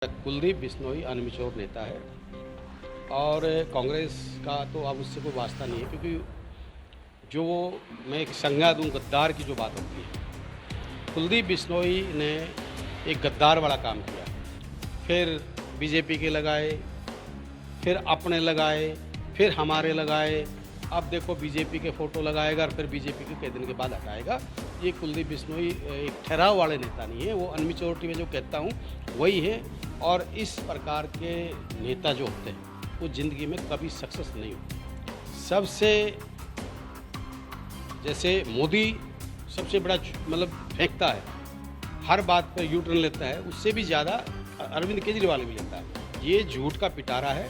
कुलदीप बिश्नोई अनमिचोर नेता है और कांग्रेस का तो अब उससे कोई वास्ता नहीं है, क्योंकि जो वो मैं एक संज्ञा दूँ गद्दार की जो बात होती है, कुलदीप बिश्नोई ने एक गद्दार वाला काम किया। फिर बीजेपी के लगाए, फिर अपने लगाए, फिर हमारे लगाए। अब देखो बीजेपी के फ़ोटो लगाएगा और फिर बीजेपी के कई दिन के बाद हटाएगा। ये कुलदीप बिश्नोई एक ठहराव वाले नेता नहीं है, वो अनमिच्योरिटी में जो कहता हूँ वही है। और इस प्रकार के नेता जो होते हैं वो ज़िंदगी में कभी सक्सेस नहीं होते। सबसे जैसे मोदी सबसे बड़ा मतलब फेंकता है, हर बात पर यू टर्न लेता है, उससे भी ज़्यादा अरविंद केजरीवाल भी लेता है। ये झूठ का पिटारा है।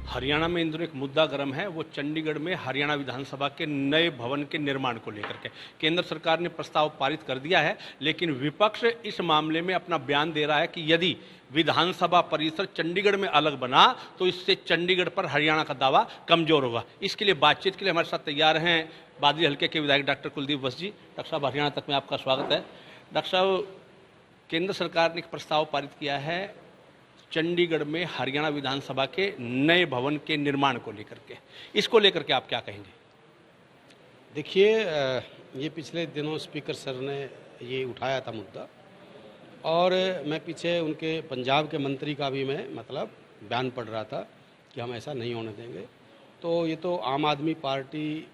हरियाणा में इन दिनों एक मुद्दा गर्म है, वो चंडीगढ़ में हरियाणा विधानसभा के नए भवन के निर्माण को लेकर के केंद्र सरकार ने प्रस्ताव पारित कर दिया है, लेकिन विपक्ष इस मामले में अपना बयान दे रहा है कि यदि विधानसभा परिसर चंडीगढ़ में अलग बना तो इससे चंडीगढ़ पर हरियाणा का दावा कमजोर होगा। इसके लिए बातचीत के लिए हमारे साथ तैयार हैं बादली हल्के के विधायक डॉक्टर कुलदीप वत्स जी। डॉक्टर साहब, हरियाणा तक में आपका स्वागत है। डॉक्टर साहब, केंद्र सरकार ने एक प्रस्ताव पारित किया है चंडीगढ़ में हरियाणा विधानसभा के नए भवन के निर्माण को लेकर के, इसको लेकर के आप क्या कहेंगे? देखिए, ये पिछले दिनों स्पीकर सर ने ये उठाया था मुद्दा, और मैं पीछे उनके पंजाब के मंत्री का भी मैं मतलब बयान पढ़ रहा था कि हम ऐसा नहीं होने देंगे। तो ये तो आम आदमी पार्टी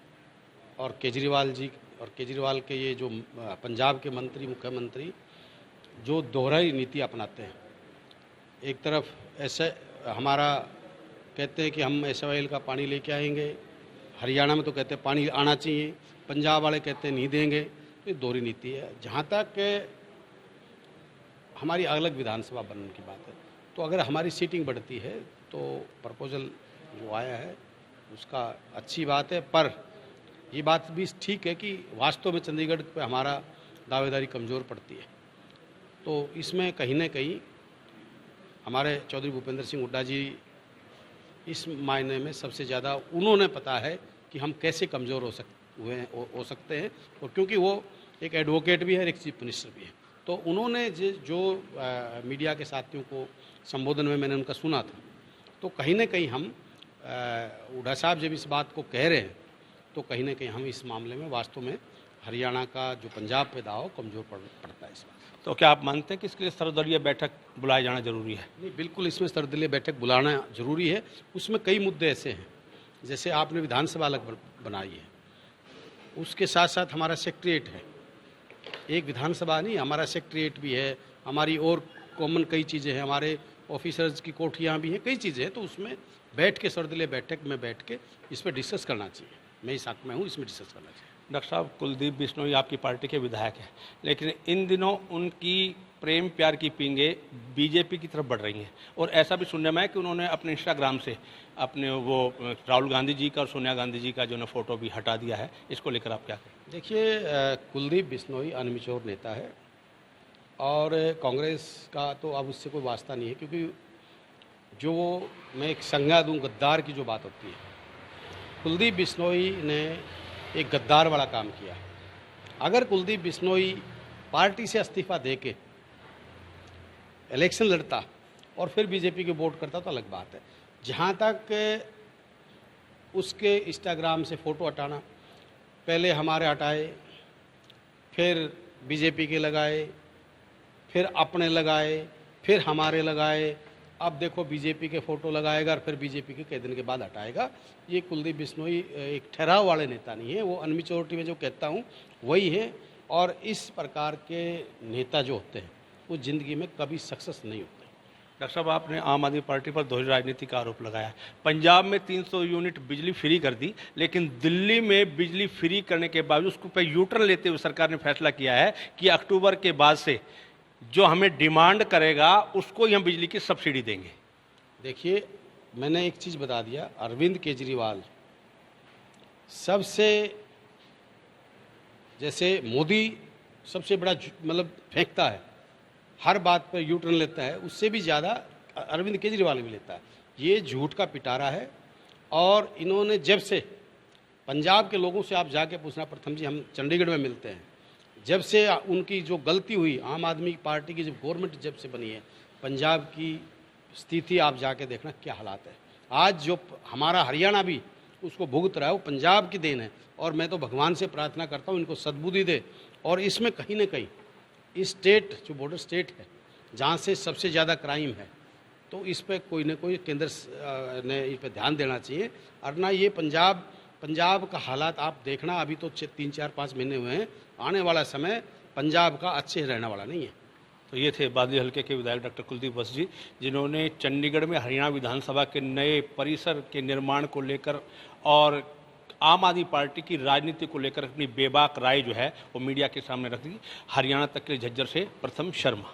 और केजरीवाल के ये जो पंजाब के मंत्री, मुख्यमंत्री जो दोहराई नीति अपनाते हैं। एक तरफ ऐसे हमारा कहते हैं कि हम एसवाइएल का पानी लेके आएंगे, हरियाणा में तो कहते हैं पानी आना चाहिए, पंजाब वाले कहते हैं नहीं देंगे। तो ये दोहरी नीति है। जहाँ तक हमारी अलग विधानसभा बनने की बात है, तो अगर हमारी सीटिंग बढ़ती है तो प्रपोजल जो आया है उसका अच्छी बात है, पर ये बात भी ठीक है कि वास्तव में चंडीगढ़ पे हमारा दावेदारी कमज़ोर पड़ती है। तो इसमें कहीं ना कहीं हमारे चौधरी भूपेंद्र सिंह हुड्डा जी इस मायने में सबसे ज़्यादा उन्होंने पता है कि हम कैसे कमज़ोर हो सकते हैं, और क्योंकि वो एक एडवोकेट भी है और एक चीफ मिनिस्टर भी है। तो उन्होंने जो मीडिया के साथियों को संबोधन में मैंने उनका सुना था, तो कहीं ना कहीं हम हुड्डा साहब जब इस बात को कह रहे हैं तो कहीं ना कहीं हम इस मामले में वास्तव में हरियाणा का जो पंजाब पे दाव कमज़ोर पड़ता है इस बात। तो क्या आप मानते हैं कि इसके लिए सर्वदलीय बैठक बुलाया जाना जरूरी है? नहीं, बिल्कुल इसमें सर्वदलीय बैठक बुलाना जरूरी है। उसमें कई मुद्दे ऐसे हैं, जैसे आपने विधानसभा अलग बनाई है, उसके साथ साथ हमारा सेक्रेटरीएट है। एक विधानसभा नहीं, हमारा सेक्रेटरीएट भी है, हमारी और कॉमन कई चीज़ें हैं, हमारे ऑफिसर्स की कोठियाँ भी हैं, कई चीज़ें हैं। तो उसमें बैठ के सर्वदलीय बैठक में बैठ के इस पर डिस्कस करना चाहिए। मैं इस हक में हूँ, इसमें डिस्कस करना चाहिए। डॉक्टर साहब, कुलदीप बिश्नोई आपकी पार्टी के विधायक हैं, लेकिन इन दिनों उनकी प्रेम प्यार की पींगे बीजेपी की तरफ बढ़ रही हैं, और ऐसा भी सुनने में है कि उन्होंने अपने इंस्टाग्राम से अपने वो राहुल गांधी जी का और सोनिया गांधी जी का जो ना फोटो भी हटा दिया है। इसको लेकर आप क्या कहें? देखिए, कुलदीप बिश्नोई अनमिच्योर नेता है और कांग्रेस का तो अब उससे कोई वास्ता नहीं है, क्योंकि जो वो मैं एक संज्ञा दूँ गद्दार की जो बात होती है, कुलदीप बिश्नोई ने एक गद्दार वाला काम किया। अगर कुलदीप बिश्नोई पार्टी से इस्तीफा दे के इलेक्शन लड़ता और फिर बीजेपी के वोट करता तो अलग बात है। जहाँ तक उसके इंस्टाग्राम से फ़ोटो हटाना, पहले हमारे हटाए, फिर बीजेपी के लगाए, फिर अपने लगाए, फिर हमारे लगाए। अब देखो बीजेपी के फ़ोटो लगाएगा और फिर बीजेपी के कई दिन के बाद हटाएगा। ये कुलदीप बिश्नोई एक ठहराव वाले नेता नहीं है, वो अनमिच्योरिटी में जो कहता हूँ वही है। और इस प्रकार के नेता जो होते हैं वो ज़िंदगी में कभी सक्सेस नहीं होते। डॉक्टर साहब, आपने आम आदमी पार्टी पर दोहरी राजनीति का आरोप लगाया है। पंजाब में 300 यूनिट बिजली फ्री कर दी, लेकिन दिल्ली में बिजली फ्री करने के बावजूद उसको पे यूटर्न लेते हुए सरकार ने फैसला किया है कि अक्टूबर के बाद से जो हमें डिमांड करेगा उसको ही हम बिजली की सब्सिडी देंगे। देखिए, मैंने एक चीज़ बता दिया, अरविंद केजरीवाल सबसे जैसे मोदी सबसे बड़ा मतलब फेंकता है, हर बात पर यू टर्न लेता है, उससे भी ज़्यादा अरविंद केजरीवाल भी लेता है। ये झूठ का पिटारा है। और इन्होंने जब से पंजाब के लोगों से आप जाके पूछना, प्रथम जी हम चंडीगढ़ में मिलते हैं, जब से उनकी जो गलती हुई, आम आदमी पार्टी की जब गवर्नमेंट जब से बनी है, पंजाब की स्थिति आप जाके देखना क्या हालात है। आज जो हमारा हरियाणा भी उसको भुगत रहा है वो पंजाब की देन है, और मैं तो भगवान से प्रार्थना करता हूँ इनको सद्बुद्धि दे। और इसमें कहीं ना कहीं इस स्टेट जो बॉर्डर स्टेट है जहाँ से सबसे ज़्यादा क्राइम है, तो इस पर कोई ना कोई केंद्र ने इस पर ध्यान देना चाहिए। और ना ये पंजाब का हालात आप देखना, अभी तो 3-4-5 महीने हुए हैं, आने वाला समय पंजाब का अच्छे रहने वाला नहीं है। तो ये थे बादली हल्के के विधायक डॉक्टर कुलदीप वत्स जी, जिन्होंने चंडीगढ़ में हरियाणा विधानसभा के नए परिसर के निर्माण को लेकर और आम आदमी पार्टी की राजनीति को लेकर अपनी बेबाक राय जो है वो मीडिया के सामने रख दी। हरियाणा तक के झज्जर से प्रथम शर्मा।